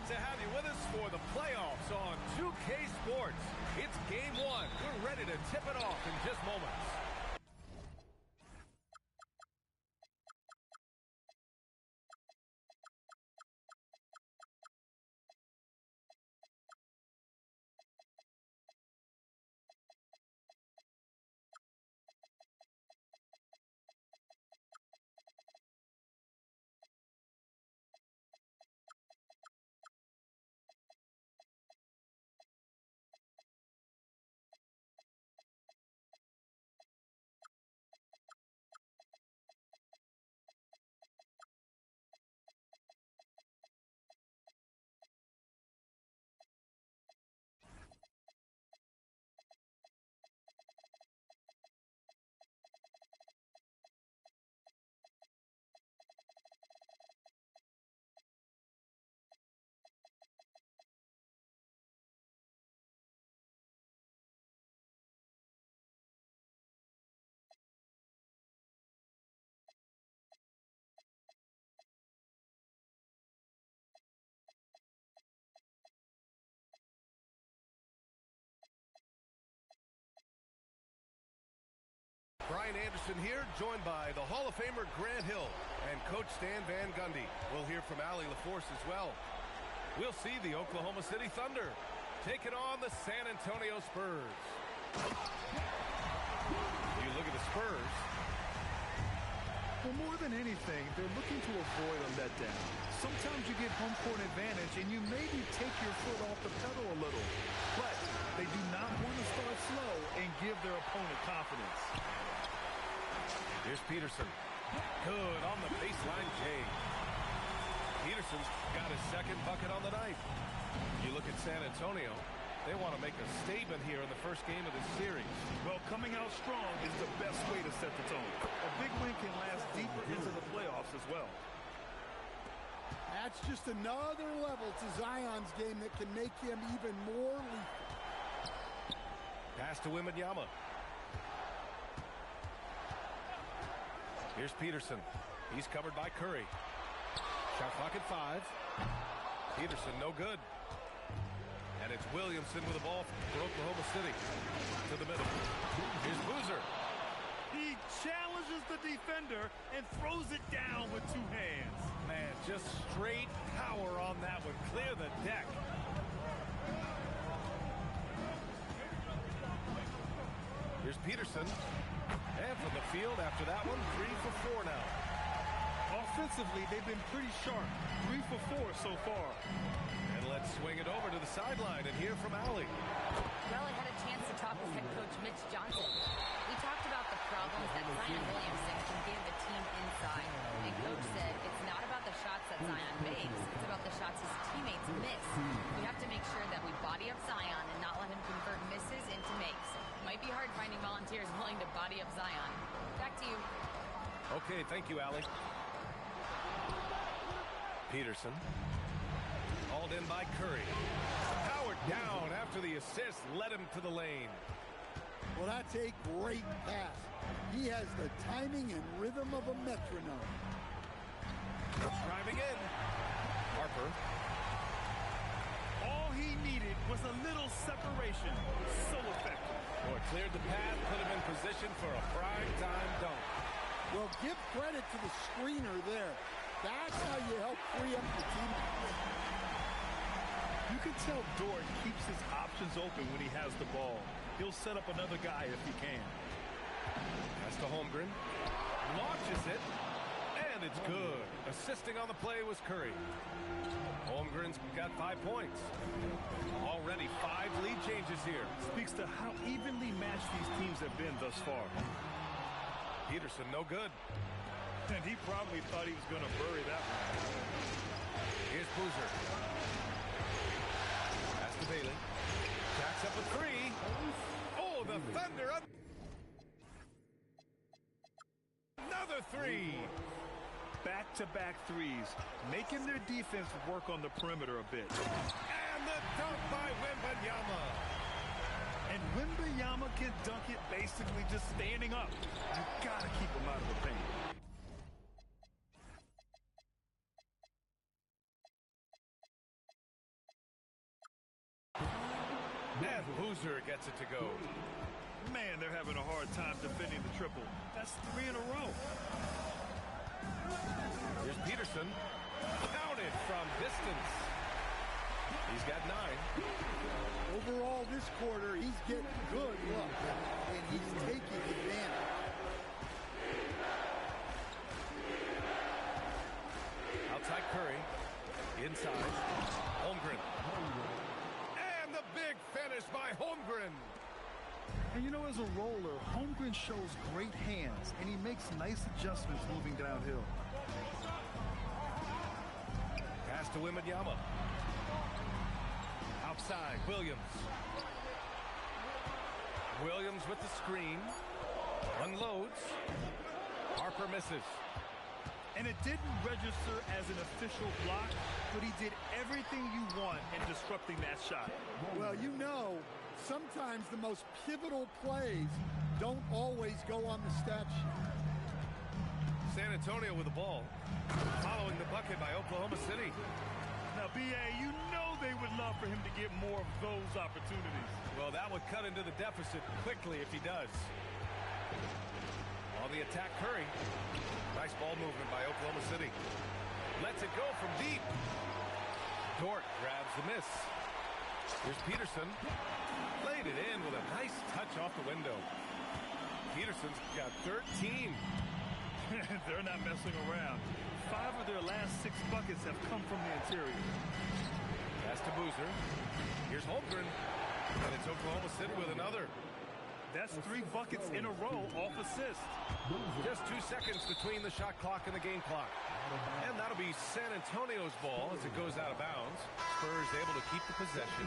to have you with us for the playoffs on 2K Sports. It's game one. We're ready to tip it off in just moments. Brian Anderson here, joined by the Hall of Famer Grant Hill and Coach Stan Van Gundy. We'll hear from Allie LaForce as well. We'll see the Oklahoma City Thunder taking on the San Antonio Spurs. You look at the Spurs. Well, more than anything, they're looking to avoid a letdown. Sometimes you get home court advantage and you maybe take your foot off the pedal a little. But they do not want to start slow and give their opponent confidence. Here's Peterson. Good on the baseline, Jay. Peterson's got his second bucket on the night. You look at San Antonio. They want to make a statement here in the first game of this series. Well, coming out strong is the best way to set the tone. A big win can last deeper into the playoffs as well. That's just another level to Zion's game that can make him even more lethal. Pass to Wembanyama. Here's Peterson. He's covered by Curry. Shot clock at 5. Peterson, no good. And it's Williamson with the ball for Oklahoma City. To the middle. Here's Boozer. He challenges the defender and throws it down with two hands. Man, just straight power on that one. Clear the deck. Here's Peterson. And from the field after that one, 3 for 4 now. Offensively, they've been pretty sharp. 3 for 4 so far. And let's swing it over to the sideline and hear from Allie. Well, I had a chance to talk with head coach Mitch Johnson. We talked about the problems that Zion Williamson can give the team inside. And coach said it's not about the shots that Zion makes, it's about the shots his teammates miss. We have to make sure that we body up Zion and not let him convert misses into makes. Might be hard finding volunteers willing to body up Zion. Back to you. Okay, thank you, Allie. Peterson. Hauled in by Curry. Powered down after the assist led him to the lane. Well, that's a great pass. He has the timing and rhythm of a metronome. Driving in. Harper. All he needed was a little separation. So effective. Boy, cleared the path, put him in position for a prime-time dunk. Well, give credit to the screener there. That's how you help free up the team. You can tell Dort keeps his options open when he has the ball. He'll set up another guy if he can. Pass to Holmgren. Launches it. And it's good. Assisting on the play was Curry. Holmgren's got 5 points. Already 5 lead changes here. Speaks to how evenly matched these teams have been thus far. Peterson, no good. And he probably thought he was going to bury that one. Here's Boozer. Pass to Bailey. Jacks up a 3. Oh, the Thunder up. Another 3. Back-to-back threes, making their defense work on the perimeter a bit. And the dunk by Wembanyama. And Wembanyama can dunk it basically just standing up. You got to keep him out of the paint. And Boozer gets it to go. Man, they're having a hard time defending the triple. That's 3 in a row. Here's Peterson. Counted from distance. He's got 9. Overall, this quarter, he's getting good luck, and he's taking advantage. Outside Curry. Inside. Holmgren. And the big finish by Holmgren. And you know, as a roller, Holmgren shows great hands, and he makes nice adjustments moving downhill. Pass to Wembanyama. Outside, Williams. Williams with the screen. Unloads. Harper misses. And it didn't register as an official block, but he did everything you want in disrupting that shot. Well, you know, sometimes the most pivotal plays don't always go on the stat sheet. San Antonio with the ball. Following the bucket by Oklahoma City. Now, B.A., you know they would love for him to get more of those opportunities. Well, that would cut into the deficit quickly if he does. On the attack, Curry. Nice ball movement by Oklahoma City. Lets it go from deep. Dort grabs the miss. Here's Peterson. Laid it in with a nice touch off the window. Peterson's got 13. They're not messing around. 5 of their last 6 buckets have come from the interior. Pass to Boozer. Here's Holmgren. And it's Oklahoma City with another. That's 3 buckets in a row off assist. Just 2 seconds between the shot clock and the game clock. And that'll be San Antonio's ball as it goes out of bounds. Spurs able to keep the possession.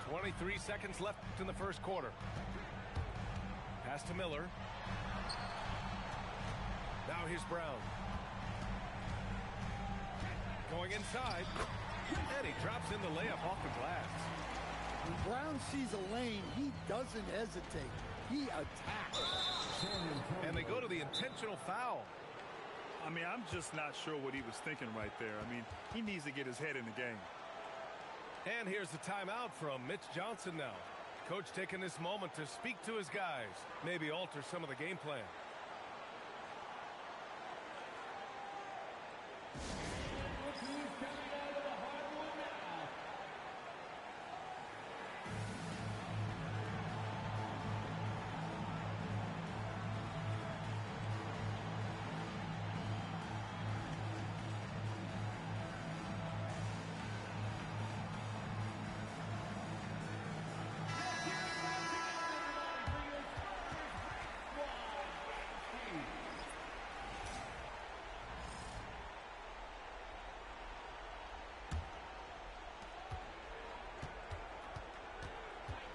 23 seconds left in the first quarter. Pass to Miller. Now here's Brown. Going inside. And he drops in the layup off the glass. When Brown sees a lane, he doesn't hesitate. He attacks. And they go to the intentional foul. I mean, I'm just not sure what he was thinking right there. I mean, he needs to get his head in the game. And here's the timeout from Mitch Johnson now. Coach taking this moment to speak to his guys, maybe alter some of the game plan.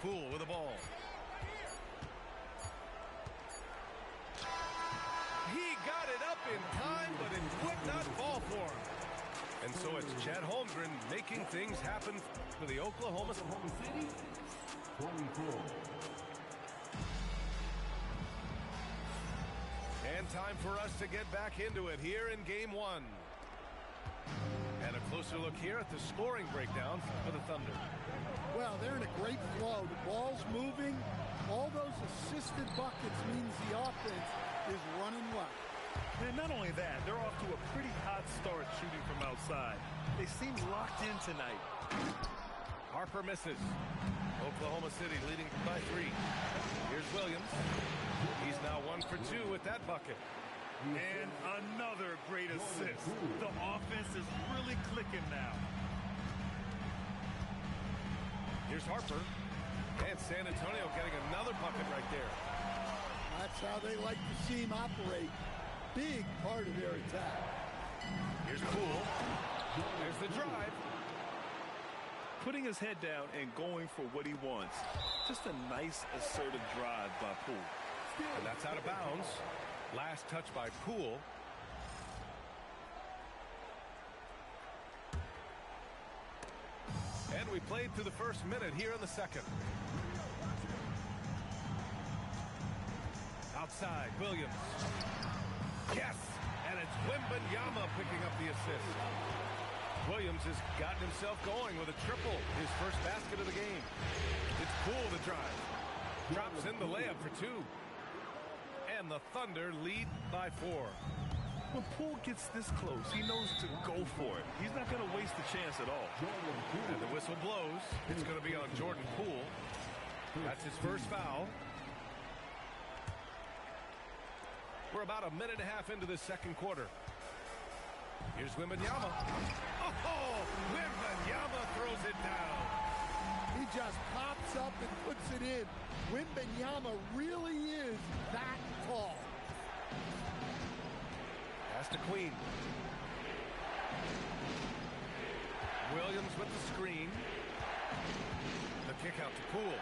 Poole with the ball. He got it up in time, but it would not fall for him. And so it's Chet Holmgren making things happen for the Oklahoma City. 24. And time for us to get back into it here in Game 1. And a closer look here at the scoring breakdown for the Thunder. Well, they're in a great flow. The ball's moving. All those assisted buckets means the offense is running well. And not only that, they're off to a pretty hot start shooting from outside. They seem locked in tonight. Harper misses. Oklahoma City leading by 3. Here's Williams. He's now 1 for 2 with that bucket. And another great assist. The offense is really clicking now. Here's Harper. And San Antonio getting another bucket right there. That's how they like to see him operate. Big part of their attack. Here's Poole. There's the drive. Putting his head down and going for what he wants. Just a nice, assertive drive by Poole. And that's out of bounds. Last touch by Poole. And we played through the first minute here in the second. Outside, Williams. Yes! And it's Wembanyama picking up the assist. Williams has gotten himself going with a triple, his first basket of the game. It's Poole to drive. Drops in the layup for 2. And the Thunder lead by 4. When Poole gets this close, he knows to go for it. He's not going to waste the chance at all. And the whistle blows. It's going to be on Jordan Poole. That's his first foul. We're about a minute and a half into the second quarter. Here's Wembanyama. Oh, Wembanyama throws it down. He just pops up and puts it in. Wembanyama really is that tall. Pass to Queen. Williams with the screen. The kick out to Poole.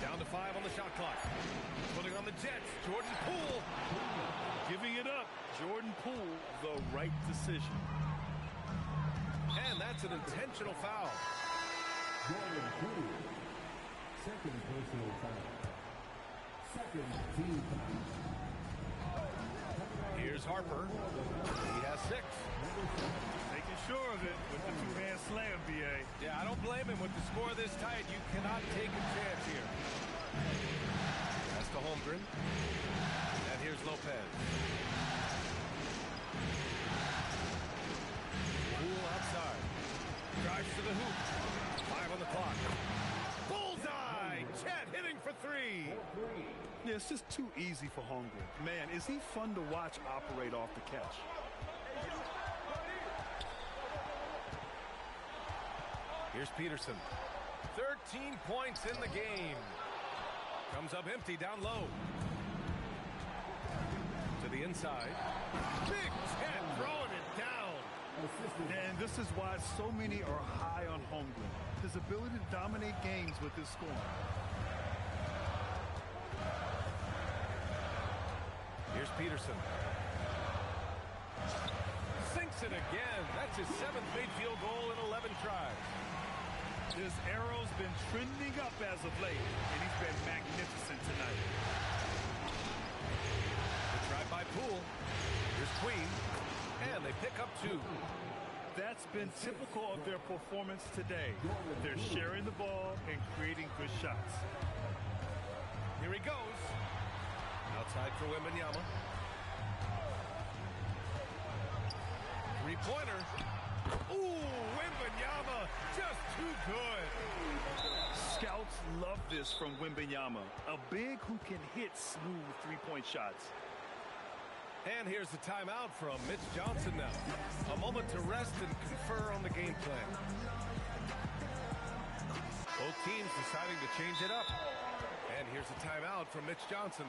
Down to 5 on the shot clock. Putting on the Jets, Jordan Poole. Giving it up, Jordan Poole, the right decision. And that's an intentional foul. Jordan Poole, second personal foul. Second team foul. Here's Harper. He has 6. Making sure of it with the two-hand slam, B.A. Yeah, I don't blame him with the score this tight. You cannot take a chance here. That's to Holmgren. And here's Lopez. Poole outside. Drives to the hoop. 5 on the clock. Bullseye! Chet hitting for 3. Yeah, it's just too easy for Holmgren. Man, is he fun to watch operate off the catch. Here's Peterson. 13 points in the game. Comes up empty down low. To the inside. Big Chet throwing it down. And this is why so many are high on Holmgren. His ability to dominate games with his scoring. Here's Peterson. Sinks it again. That's his 7th made field goal in 11 tries. His arrow's been trending up as of late, and he's been magnificent tonight. The drive by Poole. Here's Queen. And they pick up 2. That's been typical of their performance today. They're sharing the ball and creating good shots. Here he goes. Outside for Wembanyama. 3-pointer. Ooh, Wembanyama just too good. Scouts love this from Wembanyama, a big who can hit smooth three-point shots. And here's the timeout from Mitch Johnson now. A moment to rest and confer on the game plan. Both teams deciding to change it up. And here's a timeout from Mitch Johnson.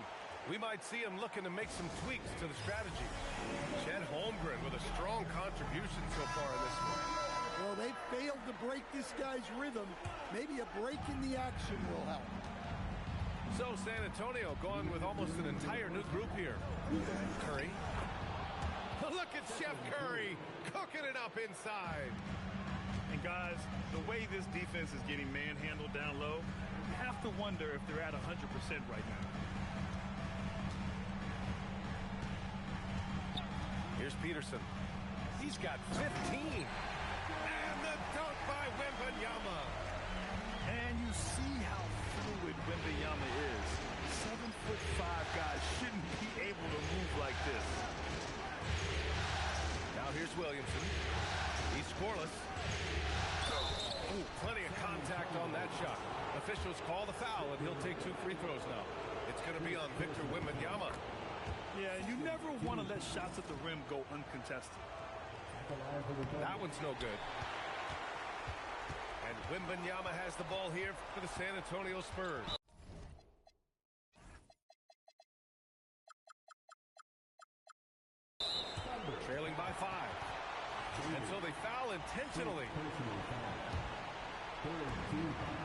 We might see him looking to make some tweaks to the strategy. Chet Holmgren with a strong contribution so far in this one. Well, they failed to break this guy's rhythm. Maybe a break in the action will help. So San Antonio going with almost an entire new group here. Curry. Look at Chef Curry cooking it up inside. And guys, the way this defense is getting manhandled down low, you have to wonder if they're at 100% right now. Here's Peterson. He's got 15. And the dunk by Wembanyama. And you see how fluid Wembanyama is. 7'5" guys shouldn't be able to move like this. Now here's Williamson. He's scoreless. Ooh, plenty of contact on that shot. Officials call the foul, and he'll take 2 free throws now. It's going to be on Victor Wembanyama. Yeah, you never want to let shots at the rim go uncontested. That one's no good. And Wembanyama has the ball here for the San Antonio Spurs. Trailing by 5. And so they foul intentionally.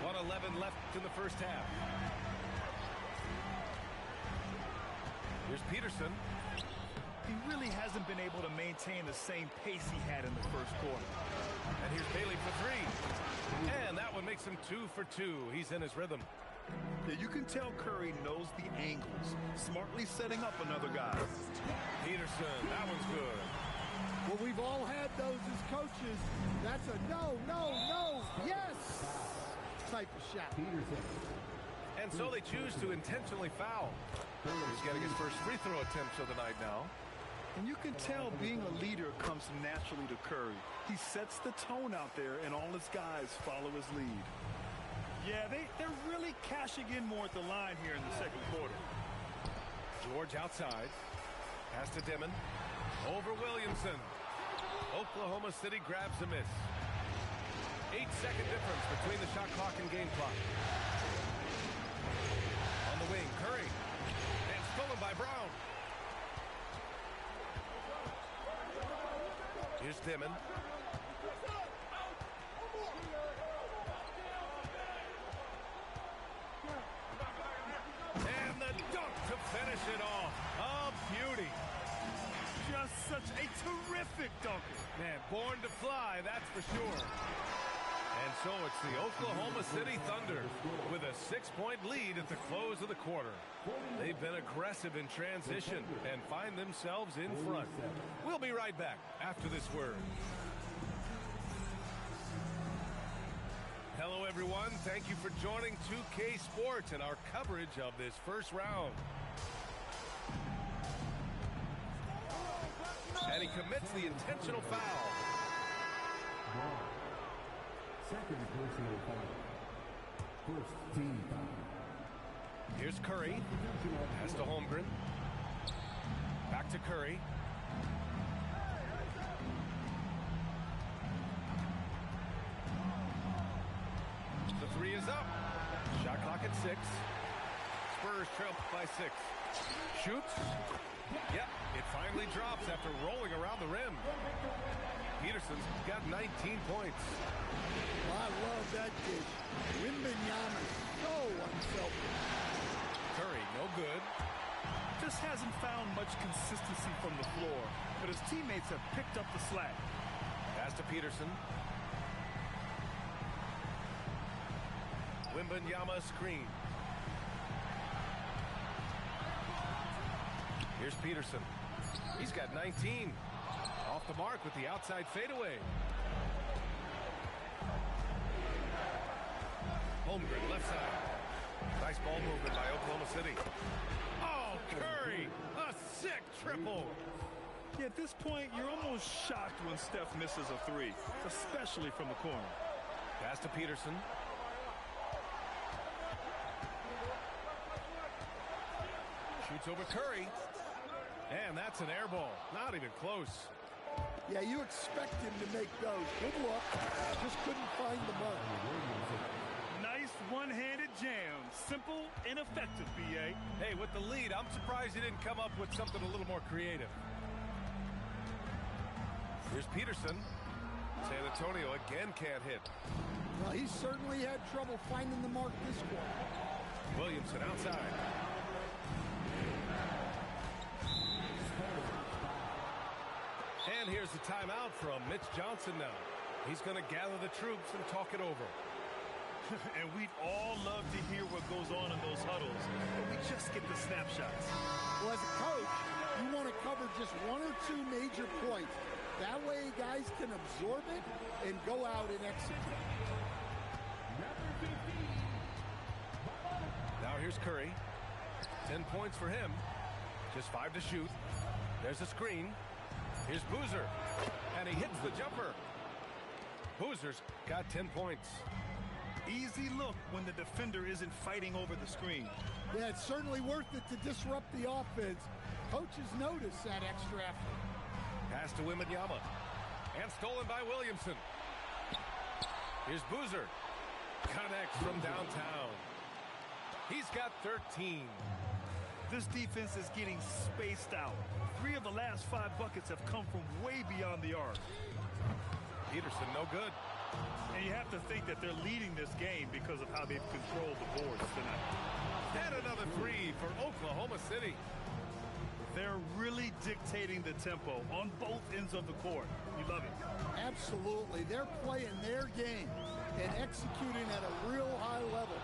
1:11 left in the first half. Here's Peterson. He really hasn't been able to maintain the same pace he had in the first quarter. And here's Bailey for 3. And that one makes him 2 for 2. He's in his rhythm. Yeah, you can tell Curry knows the angles, smartly setting up another guy. Peterson, that one's good. Well, we've all had those as coaches. coaches, that's a no, yes type of shot. And so they choose to intentionally foul. He's getting his first free throw attempts of the night now. And you can tell being a leader comes naturally to Curry. He sets the tone out there, and all his guys follow his lead. Yeah, they're really cashing in more at the line here in the second quarter. George outside. Pass to Dimon. Over Williamson. Oklahoma City grabs a miss. 8-second difference between the shot clock and game clock. On the wing, Curry. And stolen by Brown. Here's Dimon. And the dunk to finish it off. A beauty. Just such a terrific dunker. Man, born to fly, that's for sure. And so it's the Oklahoma City Thunder with a 6-point lead at the close of the quarter. They've been aggressive in transition and find themselves in front. We'll be right back after this word. Hello, everyone. Thank you for joining 2K Sports and our coverage of this first round. And he commits the intentional foul. Second personal foul. First team foul. Here's Curry. Pass to Holmgren. Back to Curry. The three is up. Shot clock at 6. Spurs trail by 6. Shoots. Yep, it finally drops after rolling around the rim. Peterson's got 19 points. I love that dish. Wembanyama so unselfish. Curry, no good. Just hasn't found much consistency from the floor, but his teammates have picked up the slack. Pass to Peterson. Wembanyama screen. Here's Peterson. He's got 19. Off the mark with the outside fadeaway. Holmgren left side. Nice ball movement by Oklahoma City. Oh, Curry! A sick triple. Yeah, at this point, you're almost shocked when Steph misses a three, especially from the corner. Pass to Peterson. Shoots over Curry. And that's an air ball. Not even close. Yeah, you expect him to make those. Good luck. Just couldn't find the mark. Nice one-handed jam. Simple and effective, B.A. Hey, with the lead, I'm surprised he didn't come up with something a little more creative. Here's Peterson. San Antonio again can't hit. Well, he certainly had trouble finding the mark this quarter. Williamson outside. And here's the timeout from Mitch Johnson now. He's going to gather the troops and talk it over. And we'd all love to hear what goes on in those huddles, but we just get the snapshots. Well, as a coach, you want to cover just one or two major points. That way guys can absorb it and go out and execute. Now here's Curry. 10 points for him. Just 5 to shoot. There's a screen. Here's Boozer. And he hits the jumper. Boozer's got 10 points. Easy look when the defender isn't fighting over the screen. Yeah, it's certainly worth it to disrupt the offense. Coaches notice that extra effort. Pass to Wembanyama. And stolen by Williamson. Here's Boozer. Connects from downtown. He's got 13. This defense is getting spaced out. 3 of the last 5 buckets have come from way beyond the arc. Peterson, no good. And you have to think that they're leading this game because of how they've controlled the boards tonight. And another 3 for Oklahoma City. They're really dictating the tempo on both ends of the court. You love it. Absolutely. They're playing their game and executing at a real high level.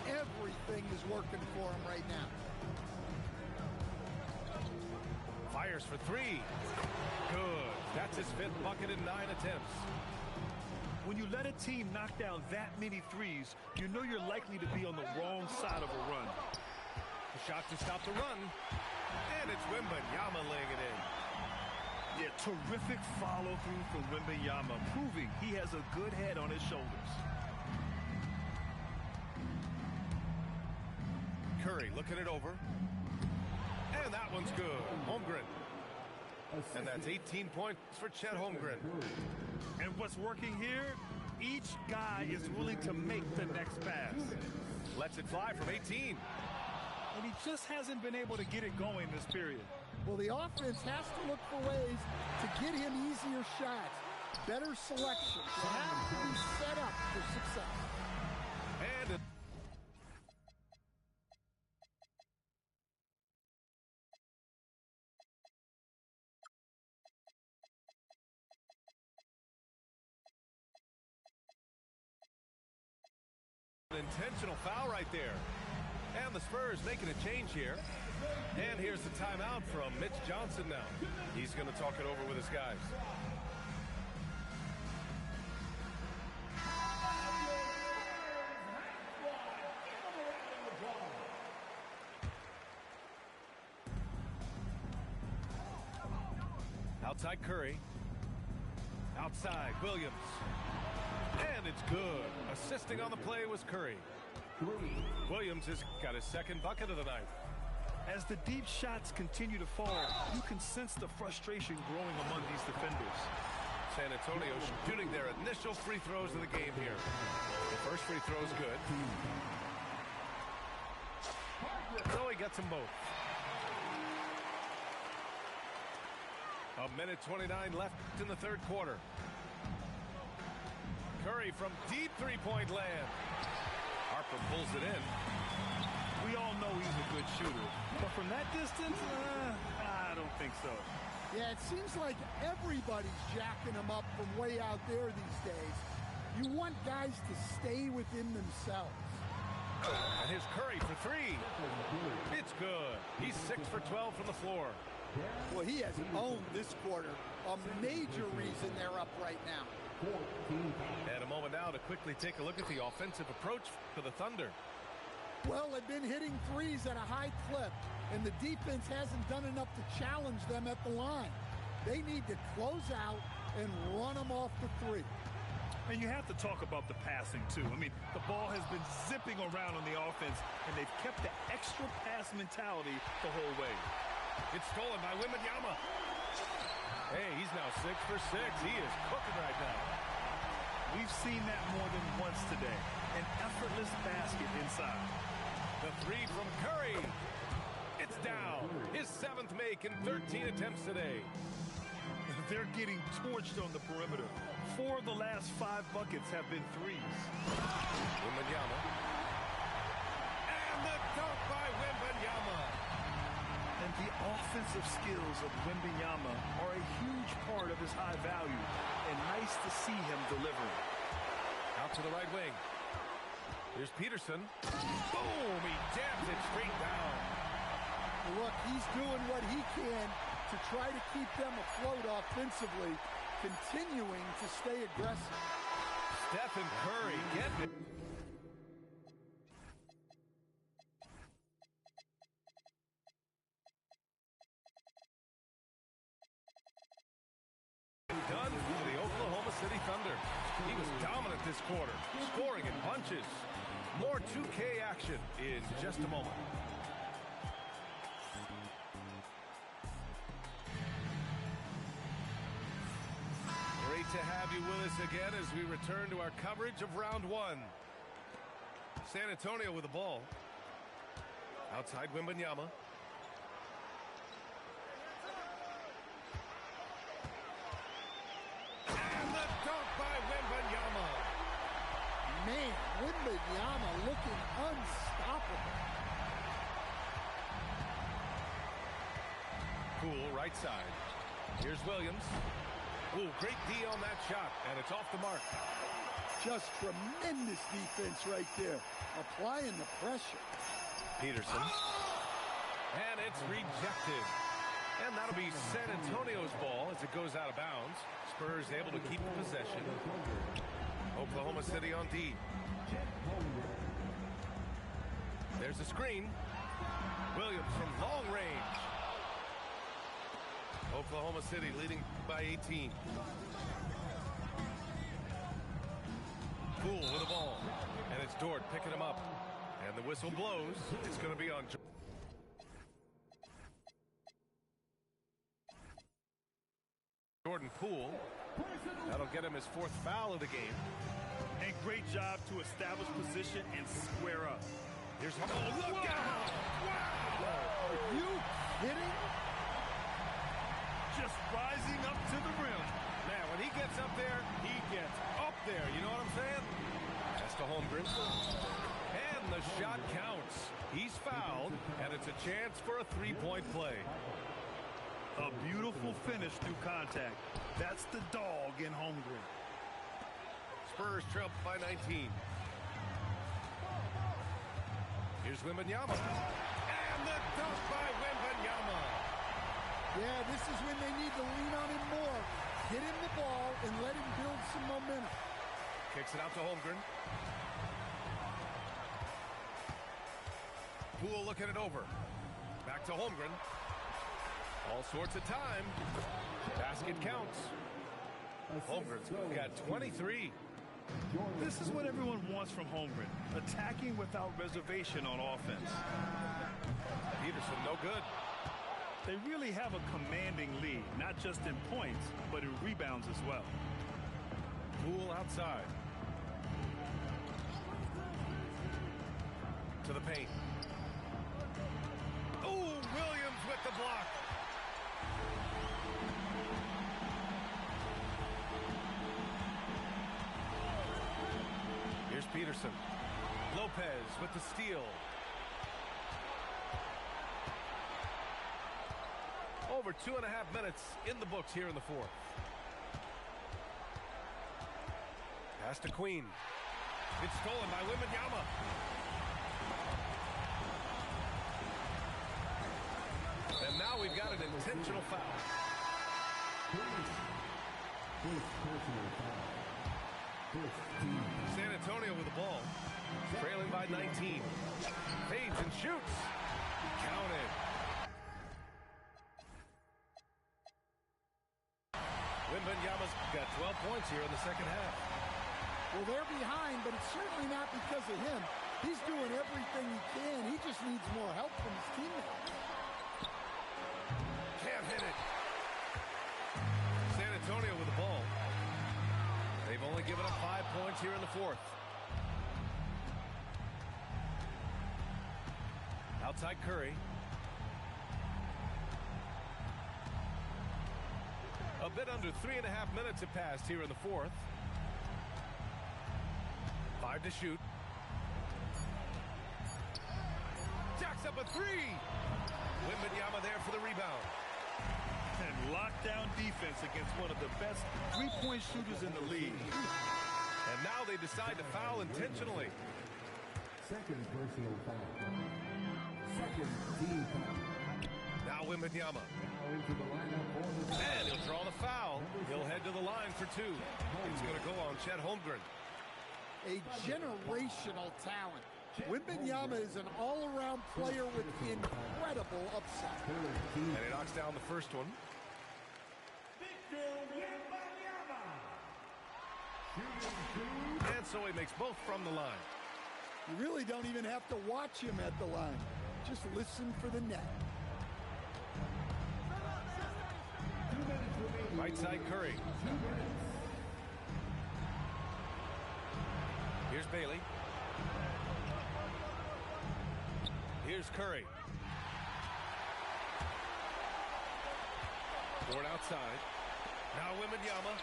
Everything is working for them right now. Fires for 3. Good. That's his his 5th bucket in 9 attempts. When you let a team knock down that many threes, you know you're likely to be on the wrong side of a run. The shot to stop the run. And it's Wembanyama laying it in. Yeah, terrific follow-through from Wembanyama, proving he has a good head on his shoulders. Curry looking it over. And that one's good. Holmgren. And that's 18 points for Chet Holmgren. And what's working here? Each guy is willing to make the next pass. Lets it fly from 18. And he just hasn't been able to get it going this period. Well, the offense has to look for ways to get him easier shots, better selection. They have to be set up for success. And an intentional foul right there. And the Spurs making a change here. And here's the timeout from Mitch Johnson now. He's going to talk it over with his guys. Outside Curry. Outside Williams. And it's good. Assisting on the play was Curry. Williams has got his 2nd bucket of the night. As the deep shots continue to fall, you can sense the frustration growing among these defenders. San Antonio shooting their initial free throws of the game here. The first free throw is good. So he gets them both. A minute 29 left in the 3rd quarter. Curry from deep 3-point land. Harper pulls it in. We all know he's a good shooter, but from that distance, I don't think so. Yeah, it seems like everybody's jacking him up from way out there these days. You want guys to stay within themselves. And here's Curry for 3. It's good. He's 6 for 12 from the floor. Well, he has owned this quarter. A major reason they're up right now. And a moment now to quickly take a look at the offensive approach for the Thunder. Well, they've been hitting threes at a high clip, and the defense hasn't done enough to challenge them at the line. They need to close out and run them off the 3. And you have to talk about the passing, too. I mean, the ball has been zipping around on the offense, and they've kept the extra pass mentality the whole way. It's stolen by Wembanyama. Hey, he's now 6 for 6. He is cooking right now. We've seen that more than once today. An effortless basket inside. The 3 from Curry. It's down. His 7th make in 13 attempts today. They're getting torched on the perimeter. 4 of the last 5 buckets have been threes. Wembanyama. And the dunk by Wembanyama. And the offensive skills of Wembanyama are a huge part of his high value. And nice to see him delivering. Out to the right wing. Here's Peterson. Boom! He jams it straight down. Look, he's doing what he can to try to keep them afloat offensively, continuing to stay aggressive. Stephen Curry getting it. Done for the Oklahoma City Thunder. He was dominant this quarter, scoring in bunches. More 2K action in just a moment. Great to have you with us again as we return to our coverage of round 1. San Antonio with the ball. Outside Wembanyama. And the dunk by Wembanyama. Man, Wembanyama looking unstoppable. Poole right side. Here's Williams. Ooh, great D on that shot, and it's off the mark. Just tremendous defense right there, applying the pressure. Peterson. And it's rejected. And that'll be San Antonio's ball as it goes out of bounds. Spurs able to keep the possession. Oklahoma City on D. There's a screen. Williams from long range. Oklahoma City leading by 18. Poole with the ball. And it's Dort picking him up. And the whistle blows. It's going to be on Jordan Poole. That'll get him his 4th foul of the game. And great job to establish position and square up. Here's look out! Wow! Are you kidding? Just rising up to the rim. Man, when he gets up there, he gets up there. You know what I'm saying? That's to Holmgren. And the shot counts. He's fouled, and it's a chance for a 3-point play. A beautiful finish through contact. That's the dog in Holmgren. Spurs trail by 19. Here's Wembanyama. And the dunk by Wembanyama. Yeah, this is when they need to lean on him more. Get him the ball and let him build some momentum. Kicks it out to Holmgren. Poole looking it over. Back to Holmgren. All sorts of time. Basket counts. Holmgren's got 23. This is what everyone wants from Holmgren. Attacking without reservation on offense. Peterson no good. They really have a commanding lead, not just in points, but in rebounds as well. Poole outside. To the paint. Oh, Williams with the block. Here's Peterson. Lopez with the steal. Over 2.5 minutes in the books here in the 4th. Pass to Queen. It's stolen by Wembanyama. And now we've got an intentional foul. San Antonio with the ball. Trailing by 19. Fades and shoots. Counted. Wembanyama's got 12 points here in the second half. Well, they're behind, but it's certainly not because of him. He's doing everything he can. He just needs more help from his teammates. Can't hit it. San Antonio with the ball. They've only given up 5 points here in the 4th. Outside Curry. A bit under 3.5 minutes have passed here in the 4th. 5 to shoot. Jacks up a 3. Wembanyama there for the rebound. And lockdown defense against one of the best three-point shooters in the league. And now they decide to foul intentionally. Second personal foul. Second team foul. Now Wembanyama. Now into the lineup for the And he'll draw the foul. He'll head to the line for 2. It's going to go on Chet Holmgren. A generational talent. Wembanyama is an all-around player with incredible upside. And he knocks down the first one. And so he makes both from the line. You really don't even have to watch him at the line. Just listen for the net. Right side Curry. Here's Bailey. Here's Curry. Dort outside. Now Wembanyama.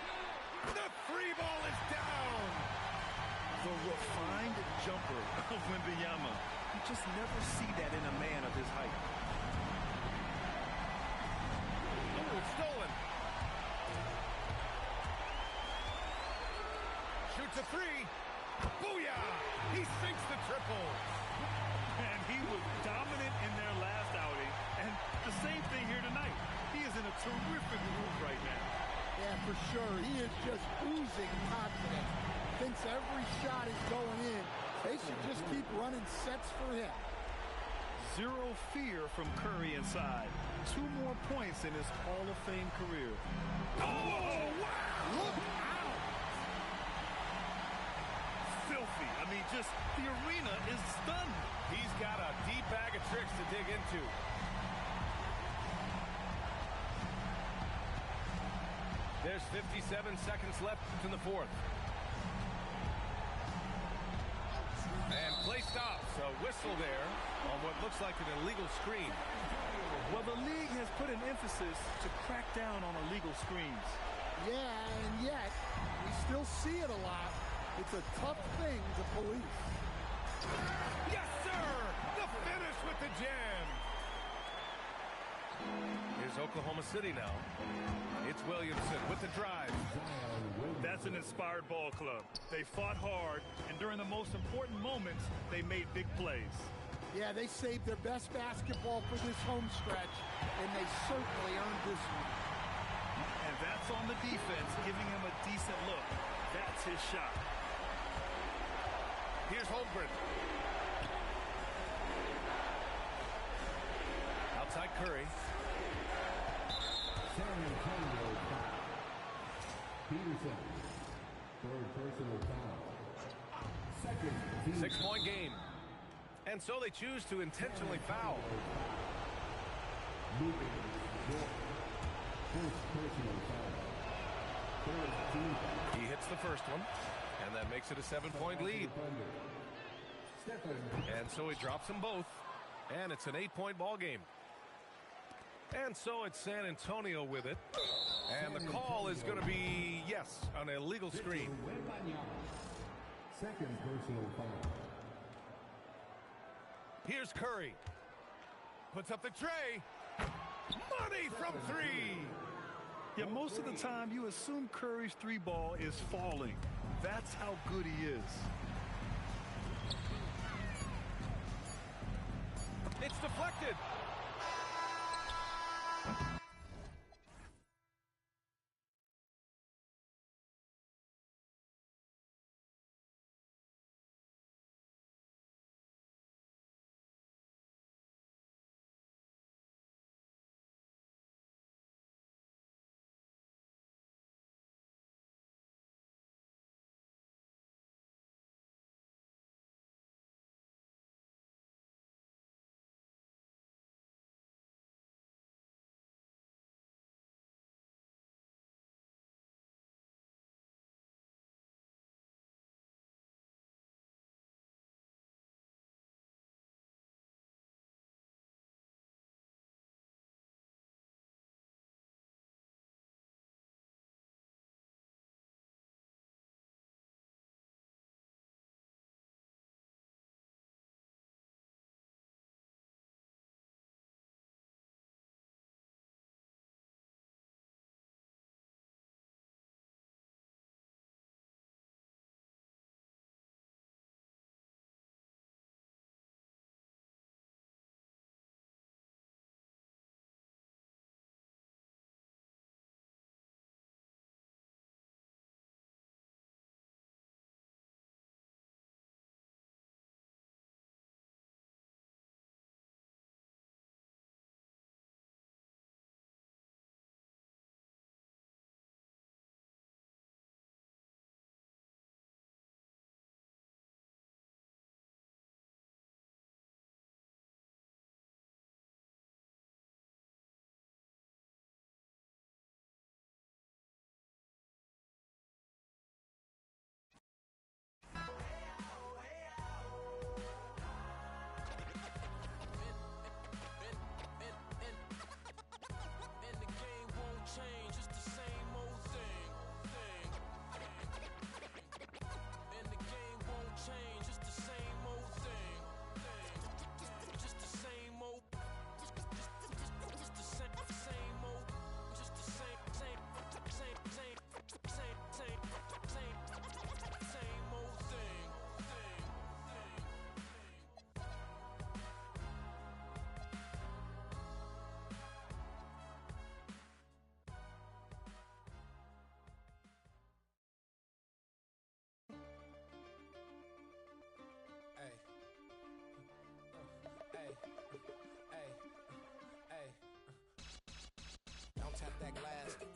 The free ball is down. The refined jumper of Wembanyama. You just never see that in a man of his height. Oh, it's stolen. Shoots a 3. Booyah! He sinks the triple. And he was dominant in their last outing. And the same thing here tonight. He is in a terrific mood right now. Yeah, for sure. He is just oozing confidence. Thinks every shot is going in. They should just keep running sets for him. Zero fear from Curry inside. 2 more points in his Hall of Fame career. Oh, wow! Look out! Filthy. I mean, just the arena is stunned. He's got a deep bag of tricks to dig into. There's 57 seconds left in the fourth. And play stops. A whistle there on what looks like an illegal screen. Well, the league has put an emphasis to crack down on illegal screens. Yeah, and yet, we still see it a lot. It's a tough thing to police. Yes, sir! The finish with the jam. Here's Oklahoma City now. It's Williamson with the drive. That's an inspired ball club. They fought hard, and during the most important moments, they made big plays. Yeah, they saved their best basketball for this home stretch, and they certainly earned this one. And that's on the defense, giving him a decent look. That's his shot. Here's Holmgren. Outside Curry. San Antonio foul. Peterson, 3rd personal foul. Second team. 6-point game. And so they choose to intentionally foul. Moving York, 1st personal foul. 3rd team foul. He hits the first one, and that makes it a 7-point lead. Stephen. And so he drops them both, and it's an 8-point ball game. And so it's San Antonio with it. And the call is going to be, yes, an illegal screen. Second personal foul. Here's Curry. Puts up the tray. Money from 3. Yeah, most of the time you assume Curry's 3 ball is falling. That's how good he is. It's deflected.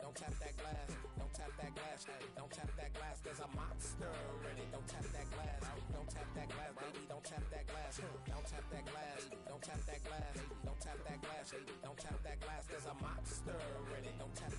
don't tap that glass. Don't tap that glass, don't tap that glass. There's a monster in it. Don't tap that glass. Don't tap that glass, baby. Don't tap that glass. Don't tap that glass. Don't tap that glass. Don't tap that glass. Don't tap that glass. There's a monster in it. Don't tap